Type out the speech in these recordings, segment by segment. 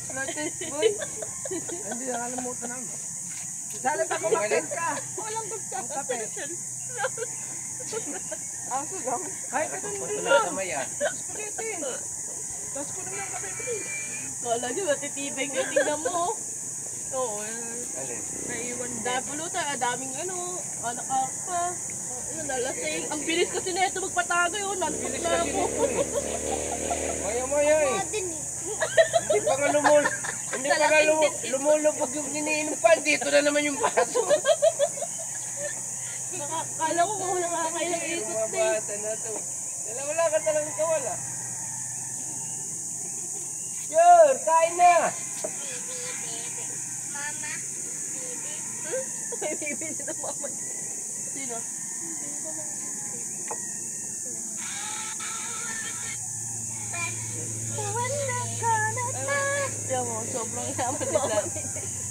Notice, boy. Hindi nakalimutan namin. Sana pa kumakas ka. Walang gusto. Ang kape. Ang sugam. Kahit ito nito lang. Spaghetti. Tapos ko naman ang kape, please. Kala nyo, matitibay nga. Tingnan mo. Oo. Alin? Naiwan dahil pulutan. Daming anak pa. Nalasing. Ang bilis kasi na ito magpatagay. Nantok na ako. Maya eh. Hindi pa nga lumulubog yung iniinom pa. Dito na naman yung baso. Kala ko kung nakakailang ikot Mga na eh. bata na to. Wala ka talagang kawala. Yor, kain na! Mama, May bibili ng mama. Sino? Tiyan mo, sobrang yaman ni Plan.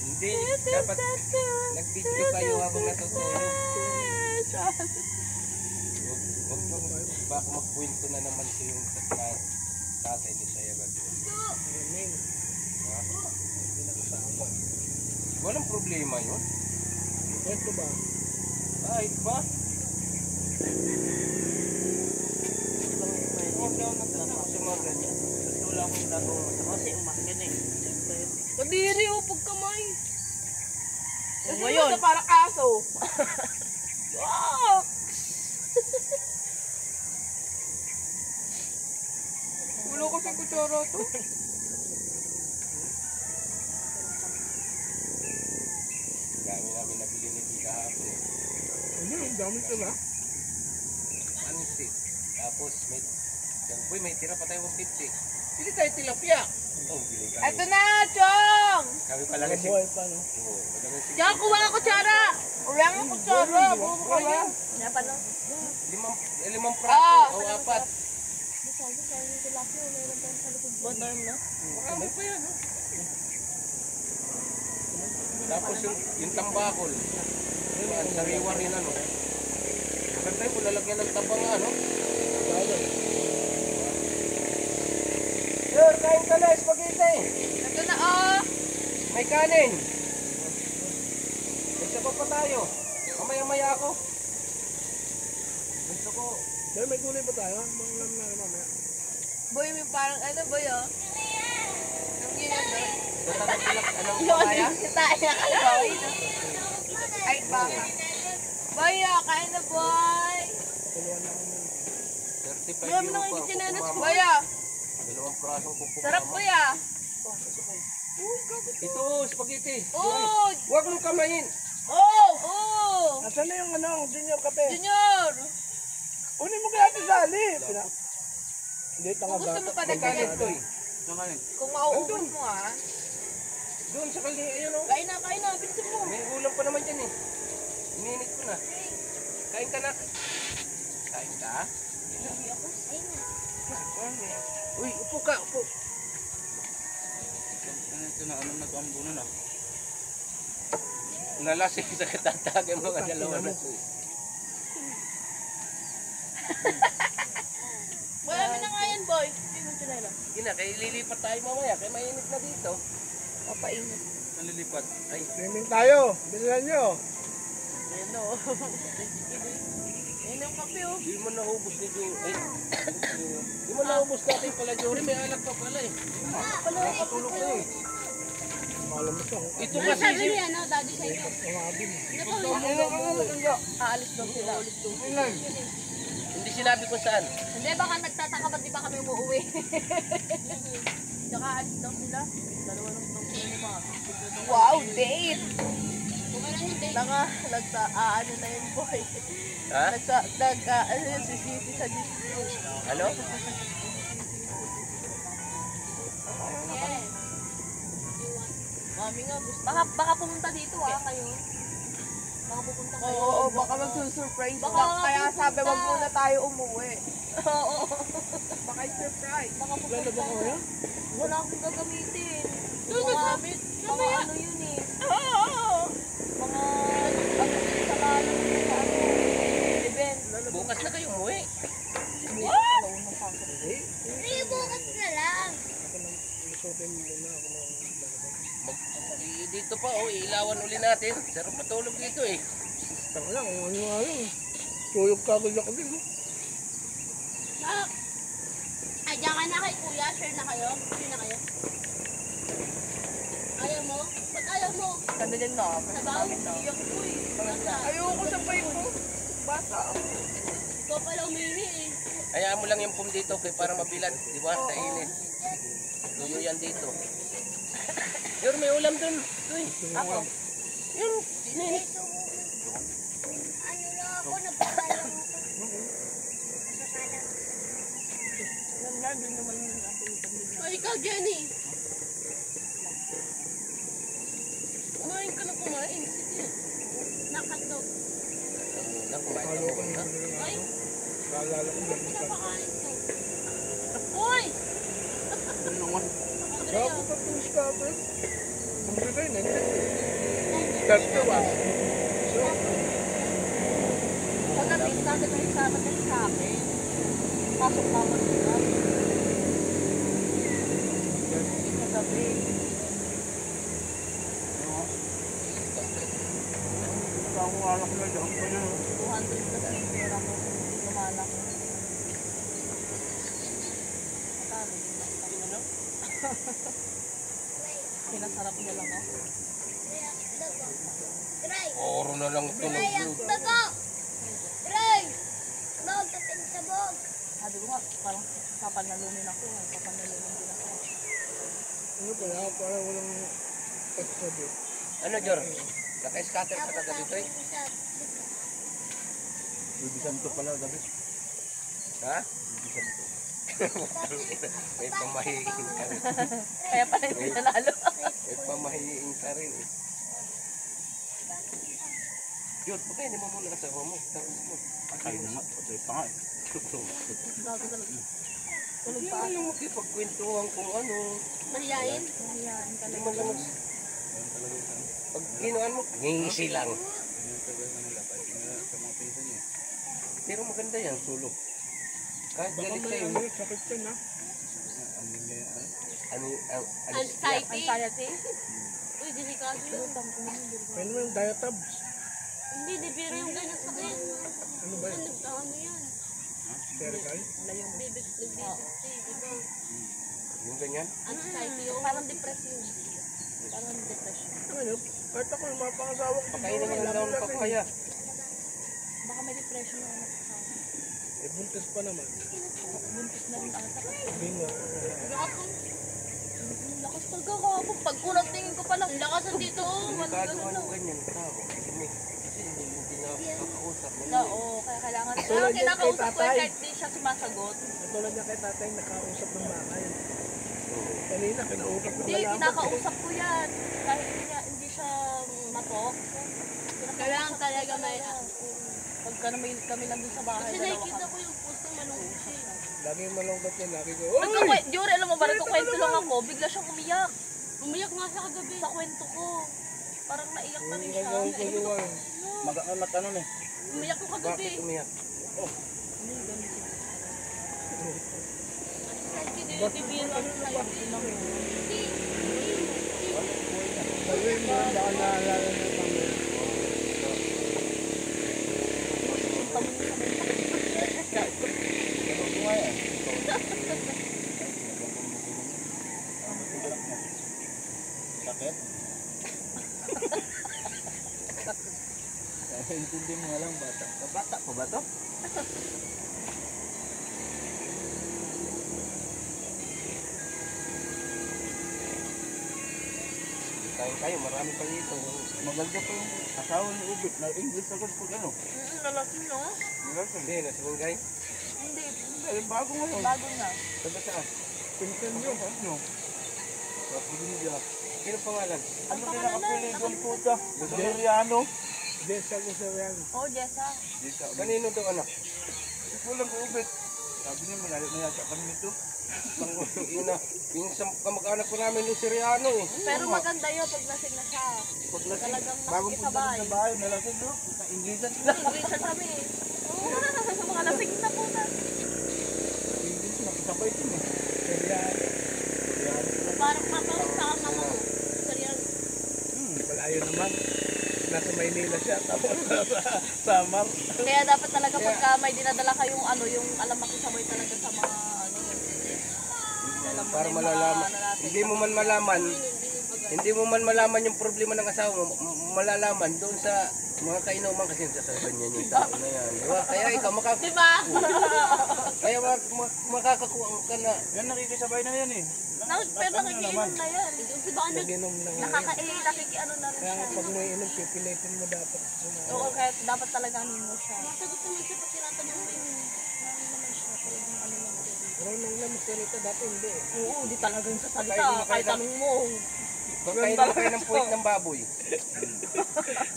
Hindi, dapat nag-video kayo habang natutulog. Huwag mo, baka magkwento na naman sa yung tatay ni Sayra doon. Ha? Walang problema yun. Ito ba? Kahit ba? Huwag daw nagtatapos sa mga ganyan. Wala akong ginagawa masama. Kasi umaga na eh. Kadiri o pagkamay. Ngayon. Para kaso. Ulo ko sa kutsara to. Dami namin nabili ni Tita kahapon. Ano yung dami ito na? Ansit. Tapos may tira pa tayo 150. Bili tayo tilapia. Oh, bili kami. Ito na, Chong! Kami pa lang Buhay pa, no? Oo, talagang Diyan, kuha ka kutsara! Wala nga kutsara. Buko ka ba? Yan pa lang. limang prato o apat. Bottom na? Marami pa yan. Oh. Tapos yung tambakol. Sariwa rin ano. Maganda yung lalagyan ng tabang ano. Sir, kain ka na, spaghetti. Ito na, oh! May kanin. May sabaw pa tayo. Mamaya-maya ako. Gusto ko. Sir, may gulay pa tayo? Mga lang na mamaya. Boy, may parang ano, boy, oh? Ang yun doon. Anong mamaya? Si Taya ka, boy. Ay, baka. Boy, oh, kain na, boy. Tuluan na kami. 35 Marami euro na pa. kayo chinanas, Kumama. boy, oh. Dalawang prasong kumpong. Sarap, boy, ah. Ito, spaghetti. Oh! Huwag mong kamayin. Oh! Oh! Nasaan na yung junior kape? Junior! Kunin mo kaya ito sali. Hindi, Kung gusto mo pa May kanin to eh. Kung mauubos mo, ah. Doon sa kali, ayun o. Kain na, bilisan mo. May ulam pa naman dyan eh. Ininit ko na. Kain ka na. Kain ka? Uy, upo ka, upo. Ito na, ano nag-ambunan na. Nalasing sa katatagay mga dalawa na ito eh. Marami na nga yan, boy. Hindi mo sinala. Sige na, kaya lilipat tayo mamaya. Kaya mainit na dito. Papainit. Nalilipat. Ay, Swimming tayo. Bilisan nyo. Ayan o. Ayan yung kape, oh. di mo naubos ni Jory. Ay, di mo naubos natin pala Jory. May alak pa pala eh. Nakatulog na eh. Malam mo ito. Ito kasi si... daddy sa inyo. Aalis daw sila. Hindi sinabi ko saan. Hindi, baka nagtataka ba't di ba kami umuwi? Tsaka aalis daw sila. Dalawa lang daw sila ni mga. Wow, date! Ano na yun, boy. Ha? Ano yun, sisisi sa disco. Ano? Mami nga, gusto. Baka pumunta dito, kayo. Baka pupunta kayo. Oo, baka magsusurprise Baka lang. Kaya pupunta. sabi, wag muna tayo umuwi. Oo. Baka surprise. Baka Wala na ba pupunta. kayo? Wala akong gagamitin. Gamit. Mga ano yun eh. Mga sa lalo sa ano. Event. Bukas na kayo umuwi. Bukas na lang. Lusutin muna ako ng Iihawan uli natin. Sarap matulog dito eh. Tama lang, kung ano nga lang. Tuyog kagad ako din. No? Ah, ay, diyan ka na kay kuya. Share na kayo. Share na kayo. Ayaw mo? Ba't ayaw mo? Ganda din no. Sabaw? Iyak ko eh. Basta. Ayoko sa pipe mo. Bata. Ikaw pala umihi eh. Hayaan mo lang yung pum dito kay para mabilad. Di ba? Sa init. Tuyo yan dito. Yor, may ulam dun. Uy, Ako. yun. Init. Ganda din naman yung ating pamilya. Ay, ikaw, Jenny. Kumain ka na kumain. Sige. Nakatog. Lang, kumain Halo ako ko na. na. Ay, Kaalala ko lang. pinapakain ko. Uy! Ano naman? Andrea. Dapat pa po stopper. Kung kita yun, start ka ba? So, Pagdating natin ay sama din sa akin. Pasok na ako nila. Kagabi. ako alak na dyan. 200 plus yung pera ko. Lumala ko. Magkano din lang kami ano? Pinasarap niya lang ako. Oro na lang tulog yun. Sabi ko nga, parang papanalunin ako. Papanalunin din ako. Ano pala, parang walang extra bit. Ano, Jor? Naka-scatter ka na dito eh. Bibisan to pala gabi. Ha? May pamahiing ka rin. Kaya pala hindi nanalo. May pamahiing ka rin eh. Jor, bakit hindi mo muna kasama mo? Tapos mo. Patay na nga, patay pa nga eh. Gago talaga. Tulog Hindi pa mo ako. lang makipagkwentuhan kung ano. Mahihayin? Mahihain Hindi talaga. mo lang mas... Pag ginoan mo, ngingisi lang. Pero maganda yan, sulok. Kahit Baka galit may sa'yo, ano, sakit yan ha. Anxiety? Anxiety? Uy, delikado yun. May naman yung diatabs. Hindi, di pero yung ganyan sa akin. Ano ba yun? Ano yan? Cervical? Bibig, diba? yung ganyan. Anxiety yun. Parang depression. Parang depression. Ano, kahit ako yung mapangasawa ko. Pakainin mo lang daw ng papaya. Baka may depression na anak ko. Eh, buntis pa naman. Buntis na rin ata kasi. Bingo. Ang lakas pagkakapon. Pag unang tingin ko pa lang. Ang lakas dito. Delikado ano ganyan, tao. Kasi hindi na kakausap. Oo, kaya kailangan. Tulad Pero yan kay kinakausap ko tatay. kahit di siya sumasagot. Katulad niya kay tatay, nakausap ng bakay. Kanina, kinausap ng Hindi, lalaki. kinakausap ko yan. Kahit hindi siya matok. Kailangan talaga may... Pagka na may kami nandun sa bahay. Kasi dalawa nakikita kami. ko yung post ng malungkot siya. Lagi yung malungkot niya, lagi ko, Jure, alam mo ba, nagkukwento lang ako, bigla siyang umiyak Umiyak nga siya kagabi. sa kwento ko. Parang naiyak pa rin Hindi siya. ka gawin ko yun. Mag-anak ano eh. Umiyak ko kagabi. Bakit umiyak? Anxiety din, bibiro ang anxiety. Sabihin mo, baka naalala niya kami. Sakit? Intindi mo nga lang bata. Bata pa ba to? Kain kayo, marami pa dito. Maganda pa yung asawa ni Ubit na English agad pag ano. Lalaki no? Hindi, nasinggay. Hindi, Ay, bago ngayon. bago na. Sabi saan? Pinsan nyo, ano? Sino pangalan? Ang pangalan na, Doon po ito. Guseriano. Jessa Guseriano. oh, Jessa. Kanino daw anak? Walang Ubit. Sabi niya, malalit na yata kami nito. Ina, pinsan kamag-anak ko namin yung Siriano eh. Pero maganda yun pag lasing na siya. Pag lasing, Talagang Bagong punta makikisabay. rin sa bahay, nalasing no? Sa Inglesan. Inglesan kami. Oo, mga lasing na po na. English, nakisabay din eh. Seriano. Parang kapawag sa ama mo. Seryoso. Malayo naman. Manila siya, tapos sa Samar. Kaya dapat talaga pagka may dinadala kayong ano, yung alam makisabay talaga sa mga ano. Alam mo Para na yung mga malalaman. ano natin. Hindi mo man malaman yung problema ng asawa mo, malalaman doon sa mga kainuman kasi sasabihin niya yung tao na yan. Diba? Kaya ikaw Diba? makakakuha ka na. Yan, nakikisabay na yan eh. Pero nakikiinom na yan. Di ba ano, Nag-inom na yan. nakikiano na rin Kaya nga siya. pag may inom, pipilitin mo dapat. Oo, kaya dapat talaga ano mo siya. Basta gusto mo siya pag tinatanong mo yung ano naman siya, talagang ano lang. Pero nung namasalita dati, hindi eh. Oo, di talagang sa salita. Kahit tanong mo. Kakainin mo kayo ng puwit ng baboy.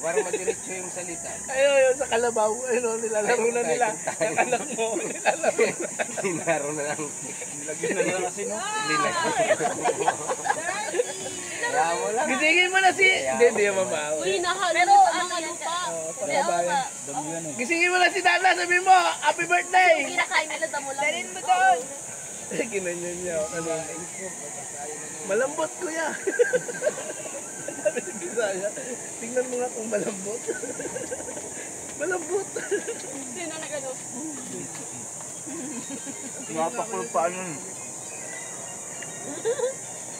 Para madiretso yung salita. Ayun, sa Kalabaw, ayun, nilalaro na nila. Yung anak mo, nilalaro na. Hinaro na lang. Nilagyan na nila kasi, no? Lilag. Kaya mo lang. Gisingin mo na si... Hindi yan mabaho. Uy, nahalo sa mga lupa. Pagkabayan. Gisingin mo na si Dana, sabi mo, happy birthday! Kinakain nila damo lang. Dalhin mo doon! Ginanyan niya. Ano? Malambot, kuya. Sabi si Bisaya, tingnan mo nga kung malambot. Malambot. Sino na gano'n? Napakulog pa ano.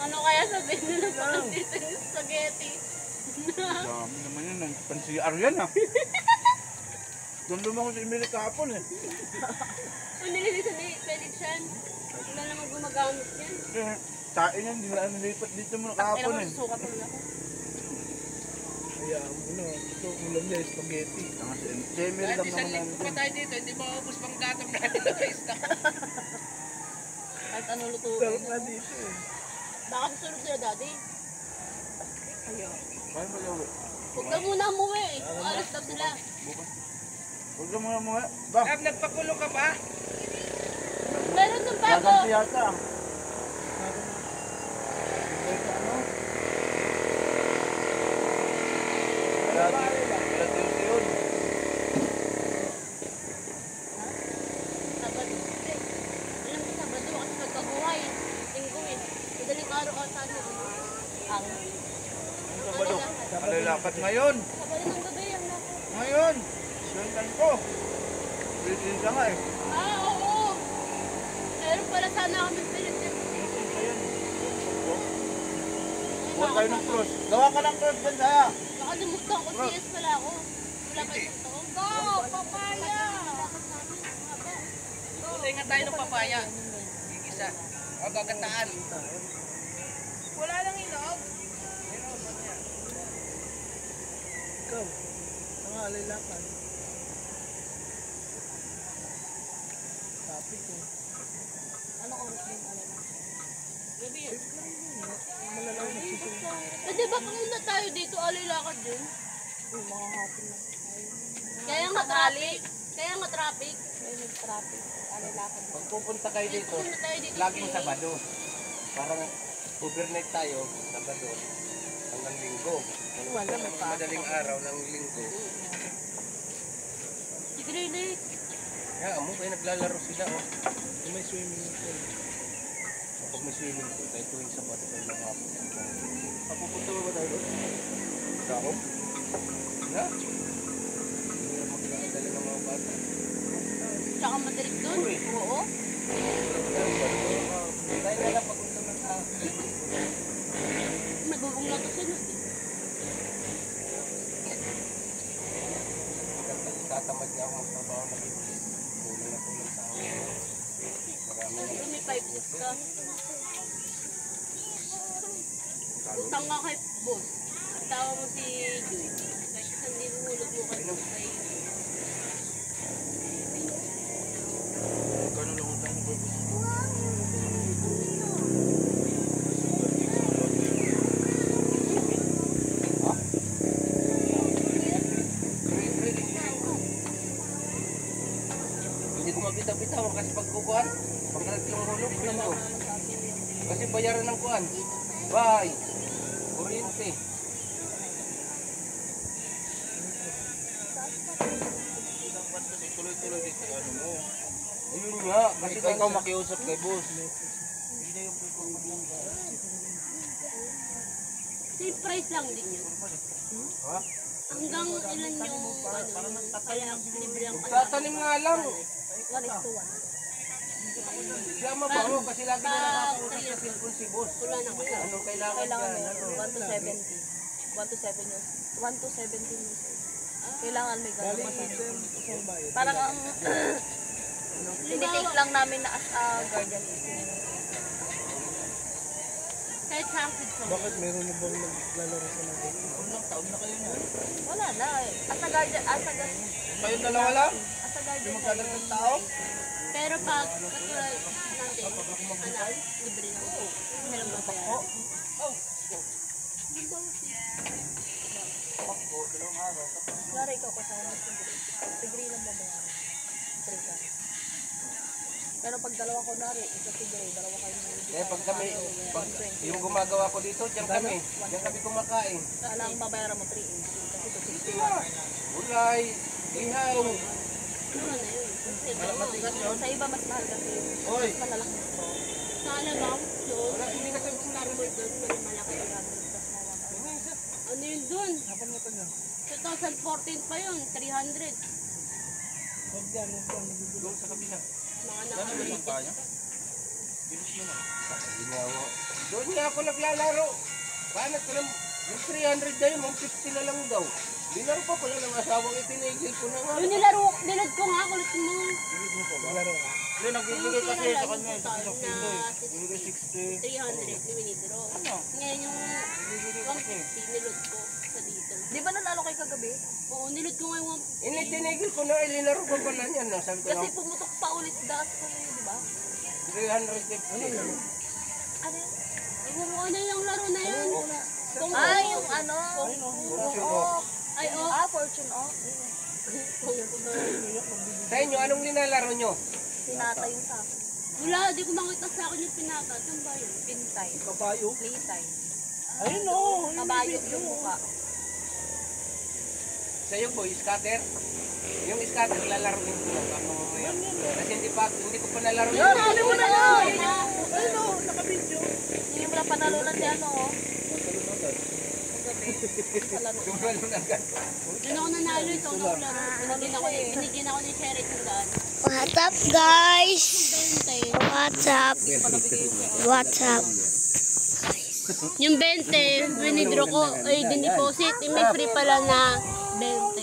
Ano kaya sabihin nila sa dito yung spaghetti? Dami naman yun. Pan-CR yan ah. Doon lumang ko si Emily kahapon eh. Kung nililisan ni Felix yan, wala namang gumagamit yan. Tain yan, nilipat dito mo kahapon eh. Suka pa lang ako. Kaya ano, ito ulam niya spaghetti. Si Emily lang naman namin. tayo dito, hindi maubos pang datam natin na pista. Kahit ano lutuin. Sarap na dito eh. Baka susunod sila dati. Kaya mo yung... Huwag na muna umuwi. Alas daw sila. Huwag ka muna mga... Bang! Nagpakulo ka ba? Meron ng bago. Gaganti yata. Sabado. Alam ko Sabado kasi pagkabuhay. Linggo eh. Madaling araw ka sa ano. Ang. Sabado. Alalakat ngayon. Sabado ng gabi ang nako. Ngayon. Sundan ko. Bitin ka nga eh. Oo. Meron pala sana kami pinagdip. Huwag kayo ng cross. Gawa ka ng cross dyan saya. Nakalimutan ko, CS pala ako. Wala pa isang taon. Go! Papaya! Kulay nga tayo ng papaya. Gigisa. O gagataan. Wala lang ilog. Ikaw. Ang alalakan. Topic eh. Ano oras yung alala? Gabi yun. Malalaw na siya. Eh, di ba kanina tayo dito, alilakad din? Oh, mga hapon lang. Kaya nga traffic. Kaya nga traffic. Kaya nga traffic. Alilakad. Pag pupunta kayo dito, Punta tayo dito. laging Sabado. Parang overnight tayo, Sabado. Hanggang Linggo. Wala, may pa. Madaling araw ng Linggo. Si Greenay. Kaya mo kayo naglalaro sila. Oh. May swimming pool. Kapag may swimming pool, tayo tuwing Sabado tayo ng hapon. Papupunta ba tayo doon? Ako? Na? Hindi na magdadala ng mga bata. Tsaka madalig doon. Oo. Tayo na lang pagpunta ng Nagugong lang kasi nun. tatamad niya ako magtrabaho na kulang na kulang sa akin. Marami na. Siyempre may 5-6 ka. Utang nga kay boss. Tawa mo si Joy. Kahit isang niluhulog mo kay boss ay Gano'n lang utang mo. Hindi ko mabitaw-bitaw kasi pagkukuhan, pagkalat yung hulog, ringo. Kasi bayaran ng kuhan. Bye! Kuryente. Tuloy-tuloy dito ano mo. Ayun nga, kasi Ikaw makiusap kay boss. same price lang din yun. Ha? Hanggang ilan yung kaya libre ang Tatanim nga lang. 1:1. Siya mabaho kasi lagi na nakapunta sa cellphone si boss. Wala na kasi. Anong kailangan Kailangan dyan? meron. 1 to 70. 1 to 7 years. 1 to 17 years old. Kailangan may ganun. Parang ang tinitake lang namin na as a guardian is yun. Kahit sa akin ko. Bakit meron na bang naglalaro sa mga Ilang taon na kayo niya? Wala na eh. As a guardian, Kayong dalawa lang? as a guardian. Magdadagdag tao? Pero pag katulad natin, anak, libre lang po. Meron ba ba yan? Lari ikaw kasama mo sa grade. Degree lang ba ba yan? 3 ka. Pero pag dalawa ko nari, isa si grade, dalawa kayo ng Eh, pag kami, pag yung gumagawa ko dito, diyan kami kumakain. Alang babayaran mo 3 inch. Kasi ito 60. Ulay, ihaw. Ano na yun? Sa iba mas mahal kasi Oy! mas malalaki ito. Sa alabang, yun. Wala, hindi kasi kung Starboard doon, malaki. Ano yun doon? 2014 pa yun, 300. doon sa kabila. Mga Gano'n ba nakabili. yung kaya? Doon nga ako naglalaro. Paano ko lang, yung 300 na yun, 150 na lang daw. Dinaro pa pala ng asawang itinigil ko na nga. Yung nilad ko nga, kulit mo. Hindi, nagbibigay kasi sa kanya. Sa Na kilo eh. Bibigay 60. 300, yung winidro. Ano? Ngayon yung Bibigay kasi. 150, nilad ko sa dito. Di ba nanalo kayo kagabi? Oo, nilad ko ngayon 150. Initinigil ko na, ilinaro ko pala niyan. No? Sabi ko Kasi lang, pumutok pa ulit gas ko yun, di ba? 350. Ano yun? Ano yung laro na yun? Kung Yung ano? Ay, oh. Fortune off. Sa inyo, anong nilalaro nyo? Sinata yung sa akin. Wala, di ko makita sa akin yung pinata. Saan ba yun? Pintay. kabayo? Playtime. Ayun o! Kabayo yung mukha. Sa'yo, boy, scatter? Yung scatter, lalaro din ko lang ako mamaya. Kasi hindi ko pa nalaro yun. Sabi mo na yun! Ayun o! Nakabidyo! Hindi mo lang panalunan si ano, oh. Kagabi. Palaro. Tumalo na agad. Doon ako nanalo ito ng laro. Binigyan ako ni Sherry ng daan. What's up, guys? 20. What's up? What's up? Yung 20, winidro ko, ay din deposit. Yung may free pala na 20.